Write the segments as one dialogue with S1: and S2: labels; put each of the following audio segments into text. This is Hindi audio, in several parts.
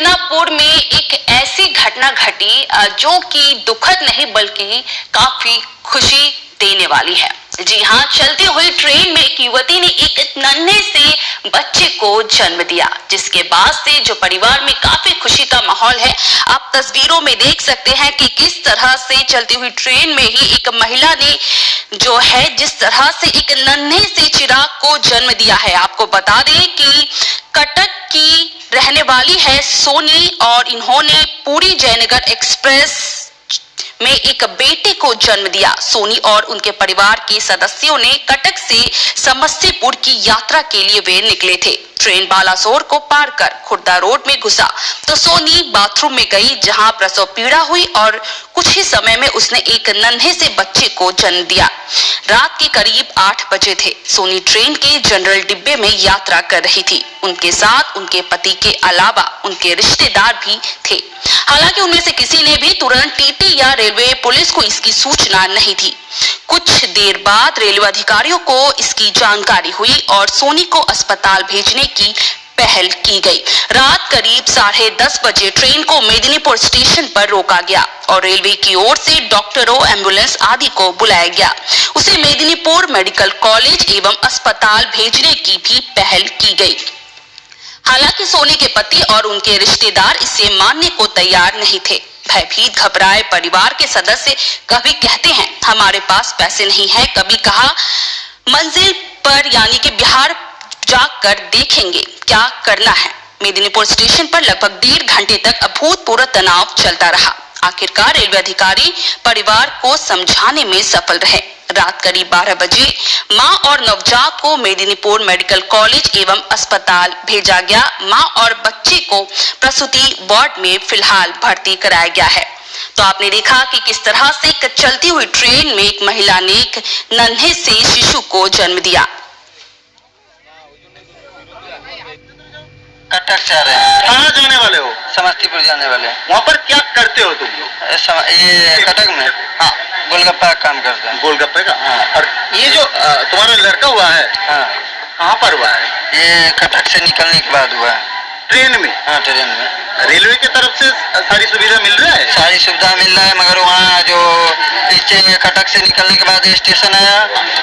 S1: मिदनापुर में एक ऐसी घटना घटी जो कि दुखद नहीं बल्कि काफी खुशी देने वाली है। जी हाँ, चलती हुई ट्रेन में एक युवती ने एक नन्हे से बच्चे को जन्म दिया, जिसके बाद से जो परिवार में काफी खुशी का माहौल है। आप तस्वीरों में देख सकते हैं कि किस तरह से चलती हुई ट्रेन में ही एक महिला ने जो है जिस तरह से एक नन्हे से चिराग को जन्म दिया है। आपको बता दें कि कटक की रहने वाली है सोनी और इन्होंने पूरी जयनगर एक्सप्रेस में एक बेटे को जन्म दिया। सोनी और उनके परिवार के सदस्यों ने कटक से समस्तीपुर की यात्रा के लिए वे निकले थे। ट्रेन बालासोर को पार कर खुर्दा रोड में घुसा तो सोनी बाथरूम में गई, जहां प्रसव पीड़ा हुई और कुछ ही समय में उसने एक नन्हे से बच्चे को जन्म दिया। रात के करीब 8 बजे थे। सोनी ट्रेन के जनरल डिब्बे में यात्रा कर रही थी। उनके साथ उनके पति के अलावा उनके रिश्तेदार भी थे। हालांकि उनमें से किसी ने भी तुरंत टीटी या रेलवे पुलिस को इसकी सूचना नहीं थी। कुछ देर बाद रेलवे अधिकारियों को इसकी जानकारी हुई और सोनी को अस्पताल भेजने की पहल की गई। रात करीब 10:30 बजे ट्रेन को मेदिनीपुर स्टेशन पर रोका गया और रेलवे की ओर से डॉक्टरों, एम्बुलेंस आदि को बुलाया गया। उसे मेदिनीपुर मेडिकल कॉलेज एवं अस्पताल भेजने की भी पहल की गई। हालांकि सोनी के पति और उनके रिश्तेदार इसे मानने को तैयार नहीं थे। भयभीत घबराए परिवार के सदस्य कभी कहते हैं हमारे पास पैसे नहीं है, कभी कहा मंजिल पर यानी कि बिहार जाकर देखेंगे क्या करना है। मेदिनीपुर स्टेशन पर लगभग 1.5 घंटे तक अभूतपूर्व तनाव चलता रहा। आखिरकार रेलवे अधिकारी परिवार को समझाने में सफल रहे। रात करीब 12 बजे मां और नवजात को मेदिनीपुर मेडिकल कॉलेज एवं अस्पताल भेजा गया। मां और बच्चे को प्रसूति वार्ड में फिलहाल भर्ती कराया गया है। तो आपने देखा कि किस तरह से चलती हुई ट्रेन में एक महिला ने एक नन्हे से शिशु को जन्म दिया।
S2: कटक से आ रहे हैं।
S3: कहाँ जाने वाले हो?
S2: समस्तीपुर जाने वाले।
S3: वहाँ पर क्या करते हो तुम लोग?
S2: ये कटक में
S3: हाँ
S2: गोलगप्पा का काम करते हैं।
S3: गोलगप्पे का?
S2: हाँ।
S3: और ये जो तुम्हारा लड़का हुआ है,
S2: हाँ,
S3: कहाँ पर हुआ है?
S2: ये कटक से निकलने के बाद हुआ है।
S3: ट्रेन में?
S2: हाँ, ट्रेन में।
S3: रेलवे की तरफ से सारी सुविधा मिल रहा है?
S2: सारी सुविधा मिल रहा है, मगर वहाँ जो पीछे कटक से निकलने के बाद स्टेशन आया,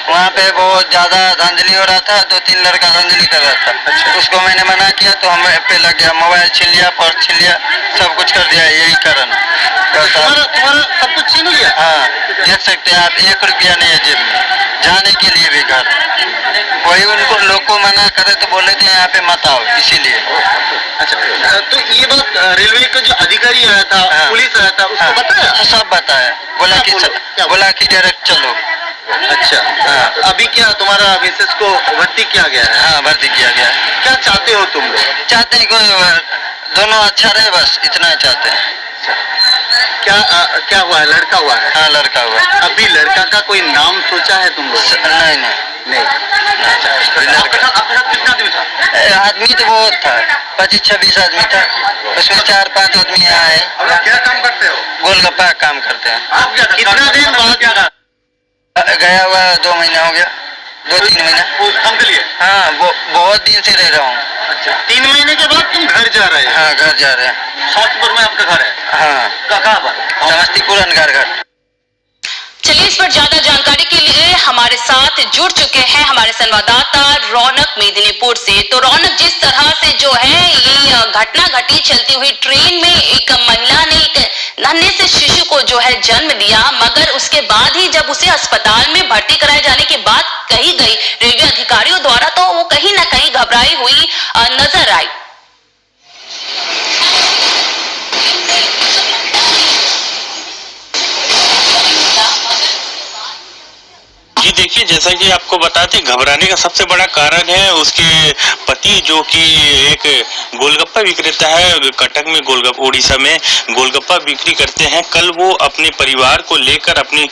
S2: वहाँ पे बहुत ज्यादा धांधली हो रहा था। 2-3 लड़का धांधली कर रहा था।
S3: अच्छा।
S2: उसको मैंने मना किया तो हम पे लग गया, मोबाइल छीन लिया, पर्स छीन लिया, सब कुछ कर दिया। यही कारण
S3: तुम्हारा सब कुछ छीन लिया?
S2: हाँ, देख सकते हैं आप, 1 रुपया नहीं है जेब में, जाने के लिए भी घर। वही उनको लोग को मना करे तो बोले थे यहाँ पे मत आओ, इसीलिए।
S3: अच्छा, तो ये बात रेलवे का जो अधिकारी आया था,
S2: हाँ,
S3: पुलिस आया था, उसको बताया?
S2: सब बताया, बोला कि डायरेक्ट चलो।
S3: अच्छा,
S2: हाँ।
S3: अभी क्या तुम्हारा मिसेस को भर्ती किया गया है?
S2: हाँ, भर्ती किया गया।
S3: क्या चाहते हो तुम लोग?
S2: चाहते हैं कोई दोनों अच्छा रहे, बस इतना ही चाहते हैं।
S3: क्या हुआ है? लड़का हुआ है?
S2: हाँ, लड़का हुआ।
S3: अभी लड़का का कोई नाम सोचा है तुम लोग?
S2: नहीं।
S3: आपके साथ कितना आदमी था?
S2: आदमी तो बहुत था, 25-26 आदमी था। उसमें 4-5 आदमी यहाँ है।
S3: क्या काम करते हो?
S2: गोलगप्पा का काम करते हैं।
S3: आप क्या? कितना दिन बाद
S2: गया हुआ 2 महीना हो गया, 2-3 महीना।
S3: उस काम के लिए?
S2: हाँ, बहुत दिन से रह रहा हूँ।
S3: अच्छा, 3 महीने के बाद तुम घर जा रहे हो?
S2: हाँ, घर जा रहे हैं।
S3: समस्तीपुर में आपका घर है?
S2: हाँ।
S3: कहाँ पर?
S2: समस्तीपुर अनगार घाट।
S1: चलिए, इस पर ज्यादा जानकारी के लिए हमारे साथ जुड़ चुके हैं हमारे संवाददाता रौनक मेदिनीपुर से। तो रौनक, जिस तरह से जो है ये घटना घटी, चलती हुई ट्रेन में एक महिला ने एक नन्हे से शिशु को जो है जन्म दिया, मगर उसके बाद ही जब उसे अस्पताल में भर्ती कराए जाने की बात कही गई रेलवे अधिकारियों द्वारा, तो वो कहीं ना कहीं घबराई हुई नजर आई।
S4: जी देखिए, जैसा कि आपको बताते, घबराने का सबसे बड़ा कारण है उसके पति, जो कि एक गोलगप्पा विक्रेता है कटक में, उड़ीसा में गोलगप्पा बिक्री करते हैं। कल वो अपने परिवार को लेकर, अपनी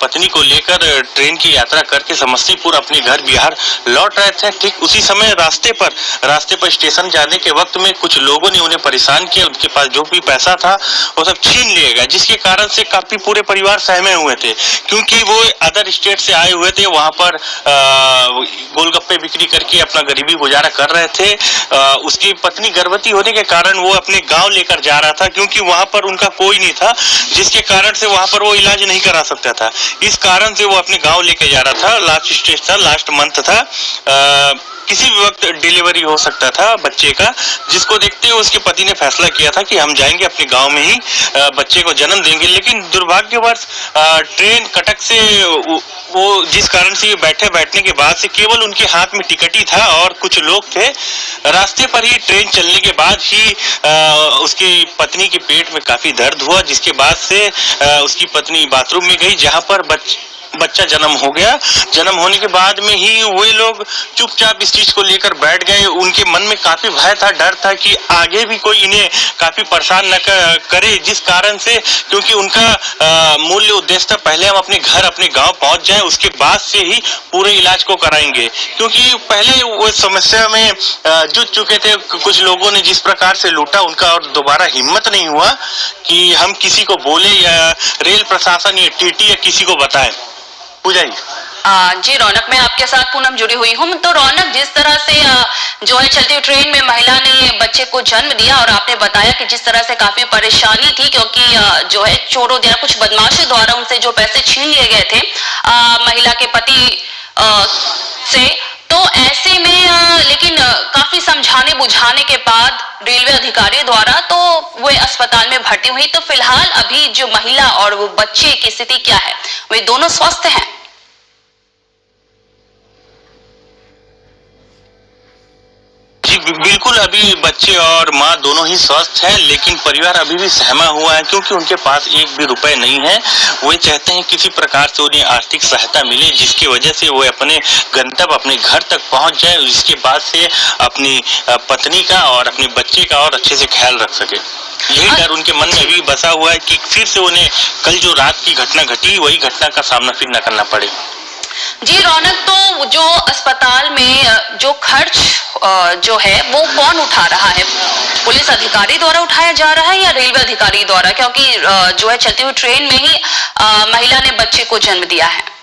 S4: पत्नी को लेकर ट्रेन की यात्रा करके समस्तीपुर अपने घर बिहार लौट रहे थे। ठीक उसी समय रास्ते पर स्टेशन जाने के वक्त में कुछ लोगों ने उन्हें परेशान किया। उनके पास जो भी पैसा था वो सब छीन लिया गया, जिसके कारण से काफी पूरे परिवार सहमे हुए थे, क्योंकि वो अदर स्टेट से आए हुए थे। वहां पर गोलगप्पे बिक्री करके अपना गरीबी गुजारा कर रहे थे। उसकी पत्नी गर्भवती होने के कारण वो अपने गांव लेकर जा रहा था, क्योंकि वहां पर उनका कोई नहीं था, जिसके कारण से वहां पर वो इलाज नहीं करा सकता था। इस कारण से वो अपने गांव लेके जा रहा था। लास्ट स्टेज था, लास्ट मंथ था, किसी भी वक्त डिलीवरी हो सकता था बच्चे का, जिसको देखते हुए उसके पति ने फैसला किया था कि हम जाएंगे अपने गांव में ही बच्चे को जन्म देंगे। लेकिन दुर्भाग्यवश ट्रेन कटक से वो जिस कारण से ये बैठने के बाद से केवल उनके हाथ में टिकट ही था और कुछ लोग थे। रास्ते पर ही ट्रेन चलने के बाद ही उसकी पत्नी के पेट में काफी दर्द हुआ, जिसके बाद से उसकी पत्नी बाथरूम में गई, जहां पर बच्चा जन्म हो गया। जन्म होने के बाद में ही वे लोग चुपचाप इस चीज को लेकर बैठ गए। उनके मन में काफी भय था, डर था कि आगे भी कोई इन्हें काफी परेशान न करे, जिस कारण से, क्योंकि उनका मूल्य उद्देश्य था पहले हम अपने घर अपने गांव पहुंच जाए, उसके बाद से ही पूरे इलाज को कराएंगे। क्योंकि पहले वो समस्या में जुट चुके थे। कुछ लोगों ने जिस प्रकार से लूटा, उनका और दोबारा हिम्मत नहीं हुआ कि हम किसी को बोले या रेल प्रशासन या टीटी या किसी को बताएं। पूजा
S1: जी रौनक, मैं आपके साथ पूनम जुड़ी हुई हूँ। तो रौनक, जिस तरह से जो है चलती हुई ट्रेन में महिला ने बच्चे को जन्म दिया और आपने बताया कि जिस तरह से काफी परेशानी थी, क्योंकि जो है चोरों द्वारा, कुछ बदमाशों द्वारा उनसे जो पैसे छीन लिए गए थे महिला के पति से, तो ऐसे में लेकिन काफी समझाने बुझाने के बाद रेलवे अधिकारियों द्वारा तो वे अस्पताल में भर्ती हुई। तो फिलहाल अभी जो महिला और वो बच्चे की स्थिति क्या है? वे दोनों स्वस्थ हैं?
S4: जी बिल्कुल, अभी बच्चे और माँ दोनों ही स्वस्थ हैं, लेकिन परिवार अभी भी सहमा हुआ है, क्योंकि उनके पास एक भी रुपए नहीं है। वे चाहते हैं किसी प्रकार से उन्हें आर्थिक सहायता मिले, जिसकी वजह से वो अपने गंतव्य, अपने घर तक पहुंच जाए, इसके बाद से अपनी पत्नी का और अपने बच्चे का और अच्छे से ख्याल रख सके। यही डर उनके मन में भी बसा हुआ है कि फिर से उन्हें कल जो रात की घटना घटी, वही घटना का सामना फिर न करना पड़े।
S1: जी रौनक, तो जो अस्पताल में जो खर्च जो है वो कौन उठा रहा है? पुलिस अधिकारी द्वारा उठाया जा रहा है या रेलवे अधिकारी द्वारा? क्योंकि जो है चलती हुई ट्रेन में ही महिला ने बच्चे को जन्म दिया है।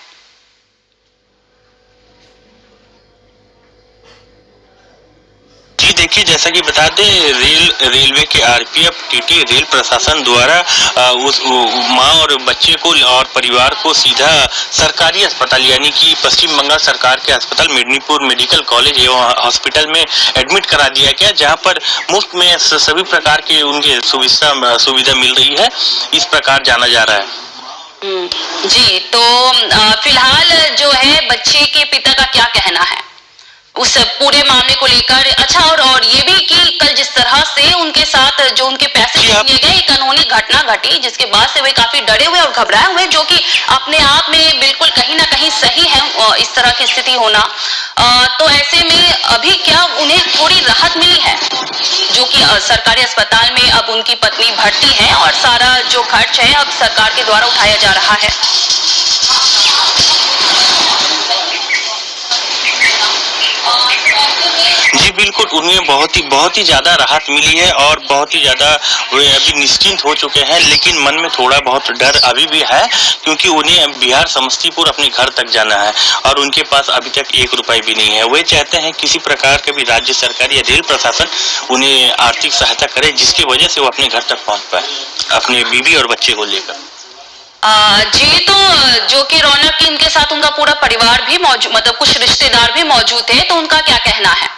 S4: जी देखिए, जैसा कि बता दें, रेलवे के आरपीएफ, टीटी, रेल प्रशासन द्वारा उस माँ और बच्चे को और परिवार को सीधा सरकारी अस्पताल यानी कि पश्चिम बंगाल सरकार के अस्पताल मेदिनीपुर मेडिकल कॉलेज एवं हॉस्पिटल में एडमिट करा दिया गया, जहां पर मुफ्त में सभी प्रकार के उनके सुविधा मिल रही है। इस प्रकार जाना जा रहा है।
S1: जी, तो फिलहाल जो है बच्चे के पिता का क्या कहना है उस पूरे मामले को लेकर? अच्छा, और ये भी कि कल जिस तरह से उनके साथ जो उनके पैसे लिए गए, एक अनहोनी घटना घटी, जिसके बाद से वे काफी डरे हुए और घबराए हुए, जो कि अपने आप में बिल्कुल कहीं ना कहीं सही है इस तरह की स्थिति होना। तो ऐसे में अभी क्या उन्हें थोड़ी राहत मिली है, जो कि सरकारी अस्पताल में अब उनकी पत्नी भर्ती है और सारा जो खर्च है अब सरकार के द्वारा उठाया जा रहा है?
S4: जी बिल्कुल, उन्हें बहुत ही ज्यादा राहत मिली है और बहुत ही ज्यादा वे अभी निश्चिंत हो चुके हैं। लेकिन मन में थोड़ा बहुत डर अभी भी है, क्योंकि उन्हें बिहार समस्तीपुर अपने घर तक जाना है और उनके पास अभी तक एक रुपए भी नहीं है। वे चाहते हैं किसी प्रकार का भी राज्य सरकार या रेल प्रशासन उन्हें आर्थिक सहायता करे, जिसकी वजह से वो अपने घर तक पहुँच पाए अपने बीवी और बच्चे को लेकर।
S1: जी, तो जो कि रौनक की इनके साथ उनका पूरा परिवार भी मौजूद, मतलब कुछ रिश्तेदार भी मौजूद थे, तो उनका क्या कहना है?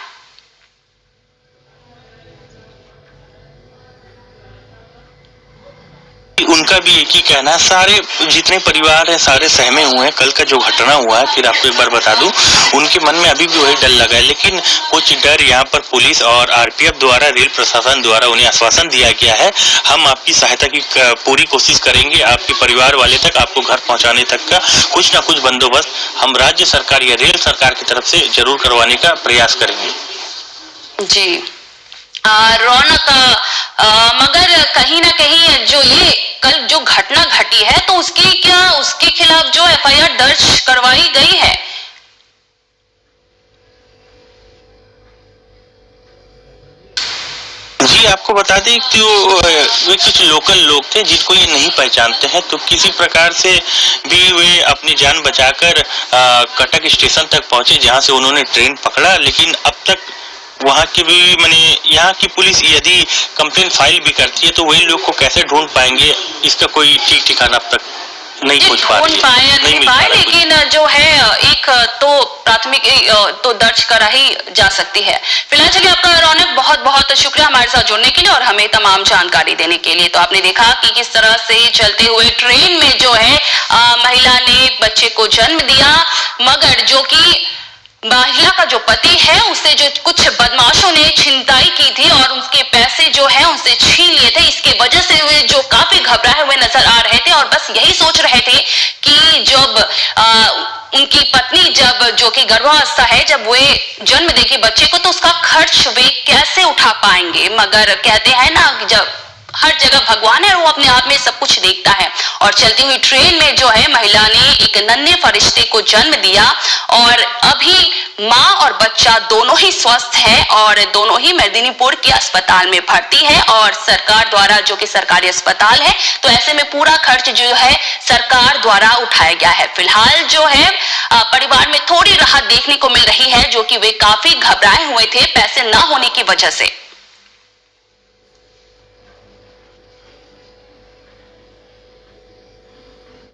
S4: उनका भी एक ही कहना है, सारे जितने परिवार हैं सारे सहमे हुए हैं। कल का जो घटना हुआ है, फिर आपको एक बार बता दूं, उनके मन में अभी भी वही डर लगा है। लेकिन कुछ डर यहाँ पर पुलिस और आरपीएफ द्वारा, रेल प्रशासन द्वारा उन्हें आश्वासन दिया गया है, हम आपकी सहायता की पूरी कोशिश करेंगे, आपके परिवार वाले तक, आपको घर पहुँचाने तक का कुछ ना कुछ बंदोबस्त हम राज्य सरकार या रेल सरकार की तरफ से जरूर करवाने का प्रयास करेंगे।
S1: जी रौनक, मगर कहीं ना कहीं जो ये कल जो घटना घटी है, तो उसके खिलाफ जो एफआईआर दर्ज करवाई गई है?
S4: जी आपको बता दें कि वे कुछ लोकल लोग थे जिनको ये नहीं पहचानते हैं, तो किसी प्रकार से भी वे अपनी जान बचाकर कटक स्टेशन तक पहुंचे, जहां से उन्होंने ट्रेन पकड़ा। लेकिन अब तक वहाँ की भी माने यहाँ की पुलिस यदि कंप्लेन फाइल भी करती है तो वही लोग को कैसे ढूंढ पाएंगे, इसका कोई ठीक ठिकाना अब तक नहीं
S1: जी,
S4: पहुंच पा रही
S1: ढूंढ
S4: है,
S1: पाए या नहीं
S4: मिल
S1: पाए,
S4: पा रहा है कुछ।
S1: लेकिन जो है एक तो प्राथमिक तो दर्ज करा ही जा सकती है। फिलहाल चलिए, आपका रौनक बहुत बहुत शुक्रिया हमारे साथ जुड़ने के लिए और हमें तमाम जानकारी देने के लिए। तो आपने देखा कि किस तरह से चलते हुए ट्रेन में जो है महिला ने बच्चे को जन्म दिया, मगर जो कि महिला का जो पति है उससे जो कुछ बदमाशों ने छिनताई की थी और उसके पैसे जो है उनसे छीन लिए थे, इसके वजह से वे जो काफी घबराए हुए नजर आ रहे थे और बस यही सोच रहे थे कि जब उनकी पत्नी जब जो कि गर्भावस्था है, जब वे जन्म देगी बच्चे को तो उसका खर्च वे कैसे उठा पाएंगे। मगर कहते हैं ना, जब हर जगह भगवान है और वो अपने आप में सब कुछ देखता है। और चलती हुई ट्रेन में जो है महिला ने एक नन्हे फरिश्ते को जन्म दिया और अभी माँ और बच्चा दोनों ही स्वस्थ है और दोनों ही मेदिनीपुर के अस्पताल में भर्ती है और सरकार द्वारा, जो कि सरकारी अस्पताल है, तो ऐसे में पूरा खर्च जो है सरकार द्वारा उठाया गया है। फिलहाल जो है परिवार में थोड़ी राहत देखने को मिल रही है, जो कि वे काफी घबराए हुए थे पैसे न होने की वजह से।